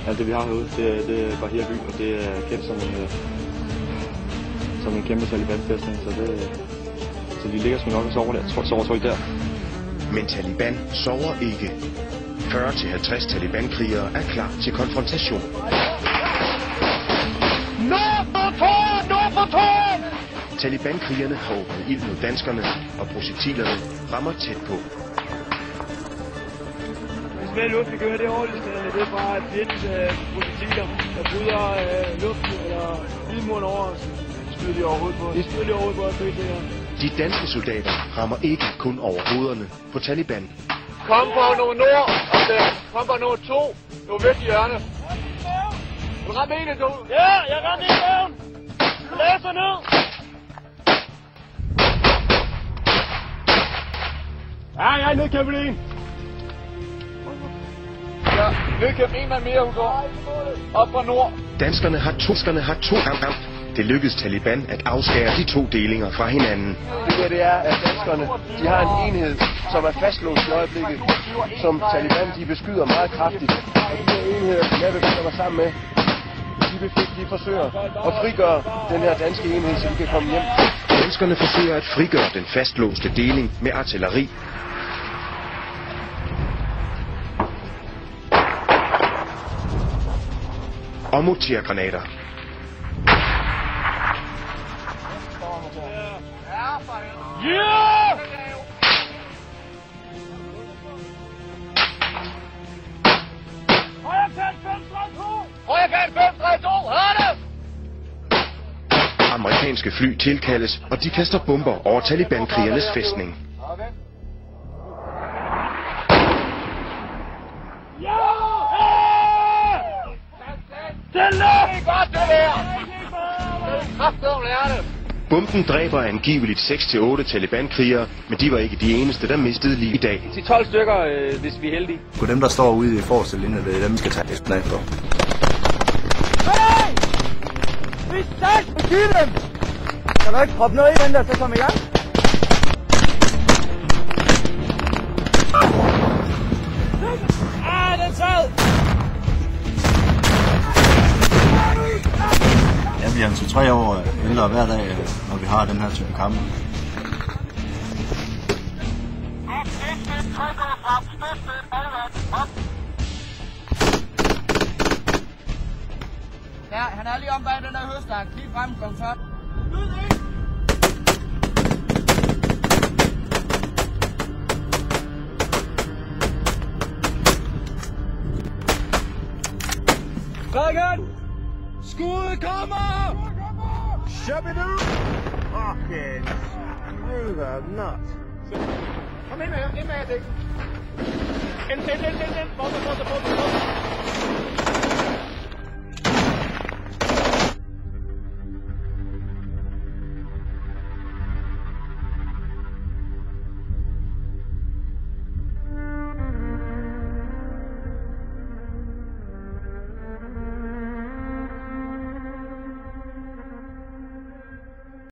alt det vi har herude, det er bare her by, og det er kendt som en kæmpe Taliban-fæstning, så de ligger sgu nok og sover der, sover trygt der. Men Taliban sover ikke. 40-50 Taliban-krigere er klar til konfrontation. Taliban-krigerne har åbnet ild mod danskerne, og projektilerne rammer tæt på. Hvis hvad luft vi gør, det er ordentligt, det er bare fjendens projektiler, der bryder luften eller ildmuren over os. Skyder de overhovedet på os. De danske soldater rammer ikke kun over hovederne på Taliban. Kom på nummer nord, kom på nummer 2, nu er væk i hjørne. Du rammer en af to. Ja, jeg rammer en af dem. Læser ned. Ja, jeg er nedkæmpet en. Ja, nedkæmpet en mand mere, hun går. Op fra nord. Danskerne har to kamp. Det lykkedes Taliban at afskære de to delinger fra hinanden. Det er, at danskerne de har en enhed, som er fastlåst i øjeblikket, som Taliban de beskyder meget kraftigt. Og de her enheder, som jeg befinder mig sammen med, de forsøger at frigøre den her danske enhed, så de kan komme hjem. Danskerne forsøger at frigøre den fastlåste deling med artilleri. Og mortergranater. Yeah! Højre kant 532, hør det! Amerikanske fly tilkaldes, og de kaster bomber over Taliban-krigernes fæstning. Bomben dræber angiveligt 6-8 Taliban-krigere, men de var ikke de eneste, der mistede liv i dag. 12 stykker, hvis vi er heldige. På dem, der står ude i forreste linje, det er dem, vi skal tage efter for. Hey! Vi er stærkt! Skyld dem! Kan du ikke proppe noget i den der, så kom i gang? Den sad! Ja, vi er 2-3 år ældre hver dag, når vi har den her type kampe. Ja, han er lige om bag den der høstang. Lige frem, kom så. Lyd ikke! Rækken! Skuddet kommer! Shabidoo! Fucking screw the nuts. Kom ind med jer, Dick. Ind. Fortsæt.